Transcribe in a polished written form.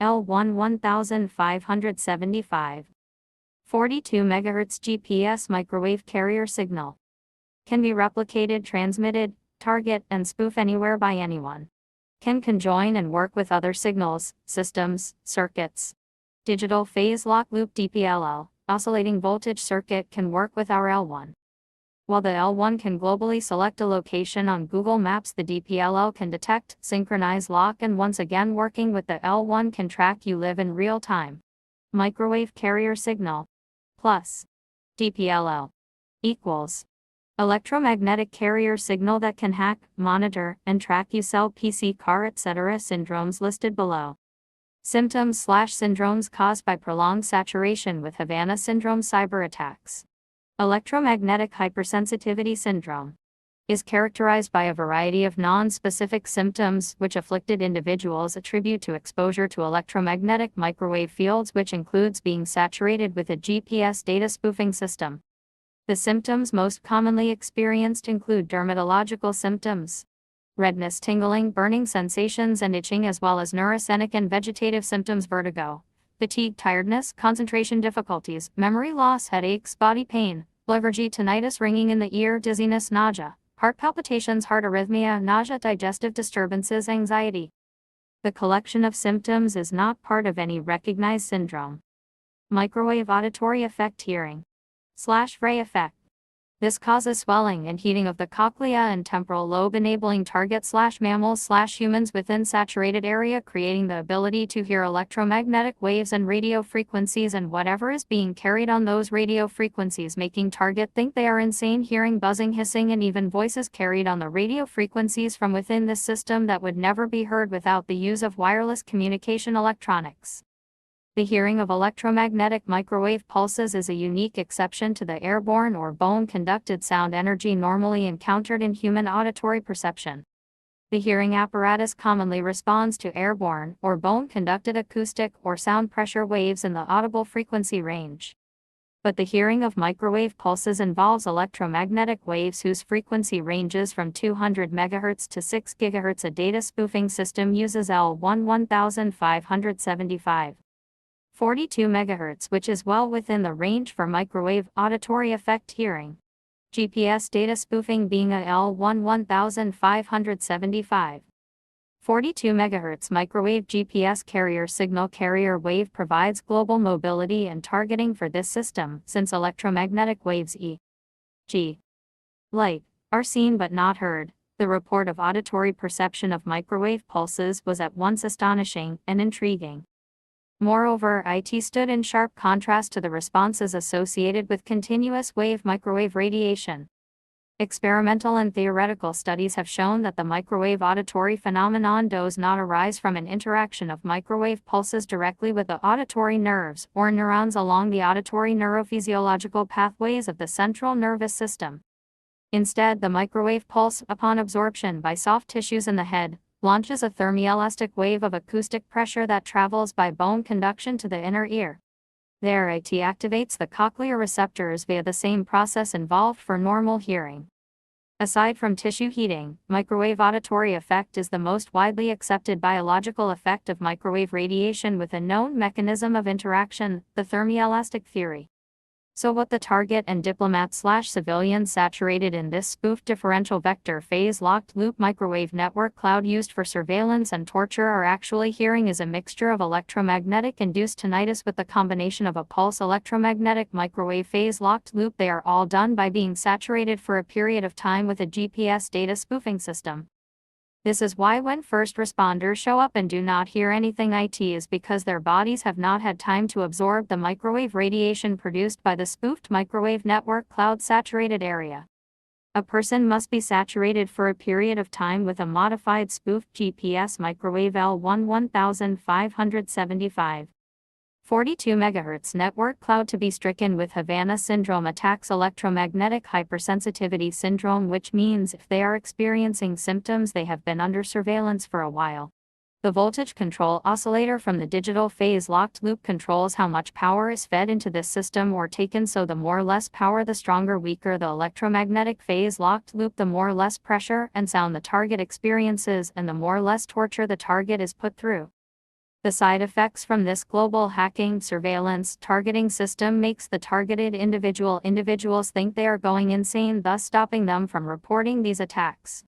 L1 1575. 42 MHz GPS microwave carrier signal. Can be replicated, transmitted, target, and spoof anywhere by anyone. Can conjoin and work with other signals, systems, circuits. Digital phase lock loop DPLL, oscillating voltage circuit can work with our L1. While the L1 can globally select a location on Google Maps, the DPLL can detect, synchronize, lock, and once again working with the L1 can track you live in real time. Microwave carrier signal plus DPLL equals electromagnetic carrier signal that can hack, monitor, and track you, cell, PC, car, etc. Syndromes listed below. Symptoms/syndromes caused by prolonged saturation with Havana syndrome. Cyber attacks. Electromagnetic hypersensitivity syndrome is characterized by a variety of non-specific symptoms which afflicted individuals attribute to exposure to electromagnetic microwave fields, which includes being saturated with a GPS data spoofing system. The symptoms most commonly experienced include dermatological symptoms, redness, tingling, burning sensations, and itching, as well as neurogenic and vegetative symptoms, vertigo, fatigue, tiredness, concentration difficulties, memory loss, headaches, body pain, lethargy, tinnitus, ringing in the ear, dizziness, nausea, heart palpitations, heart arrhythmia, nausea, digestive disturbances, anxiety. The collection of symptoms is not part of any recognized syndrome. Microwave auditory effect, hearing/ray effect. This causes swelling and heating of the cochlea and temporal lobe, enabling target/mammals/humans within saturated area, creating the ability to hear electromagnetic waves and radio frequencies and whatever is being carried on those radio frequencies, making target think they are insane, hearing buzzing, hissing, and even voices carried on the radio frequencies from within this system that would never be heard without the use of wireless communication electronics. The hearing of electromagnetic microwave pulses is a unique exception to the airborne or bone-conducted sound energy normally encountered in human auditory perception. The hearing apparatus commonly responds to airborne or bone-conducted acoustic or sound pressure waves in the audible frequency range. But the hearing of microwave pulses involves electromagnetic waves whose frequency ranges from 200 MHz to 6 GHz. A data spoofing system uses L1 1575. 42 MHz, which is well within the range for microwave auditory effect hearing. GPS data spoofing being a L1 1575. 42 MHz microwave GPS carrier signal carrier wave provides global mobility and targeting for this system, since electromagnetic waves e.g. light are seen but not heard. The report of auditory perception of microwave pulses was at once astonishing and intriguing. Moreover, it stood in sharp contrast to the responses associated with continuous wave microwave radiation. Experimental and theoretical studies have shown that the microwave auditory phenomenon does not arise from an interaction of microwave pulses directly with the auditory nerves or neurons along the auditory neurophysiological pathways of the central nervous system. Instead, the microwave pulse, upon absorption by soft tissues in the head, launches a thermoelastic wave of acoustic pressure that travels by bone conduction to the inner ear. There, it activates the cochlear receptors via the same process involved for normal hearing. Aside from tissue heating, microwave auditory effect is the most widely accepted biological effect of microwave radiation with a known mechanism of interaction, the thermoelastic theory. So what the target and diplomat/civilian saturated in this spoofed differential vector phase locked loop microwave network cloud used for surveillance and torture are actually hearing is a mixture of electromagnetic induced tinnitus with the combination of a pulse electromagnetic microwave phase locked loop. They are all done by being saturated for a period of time with a GPS data spoofing system. This is why when first responders show up and do not hear anything, it is because their bodies have not had time to absorb the microwave radiation produced by the spoofed microwave network cloud saturated area. A person must be saturated for a period of time with a modified spoofed GPS microwave L1 1575. 42 MHz network cloud to be stricken with Havana syndrome attacks electromagnetic hypersensitivity syndrome, which means if they are experiencing symptoms they have been under surveillance for a while. The voltage control oscillator from the digital phase locked loop controls how much power is fed into this system or taken, so the more less power the stronger weaker the electromagnetic phase locked loop, the more less pressure and sound the target experiences and the more less torture the target is put through. The side effects from this global hacking surveillance targeting system makes the targeted individuals think they are going insane, thus stopping them from reporting these attacks.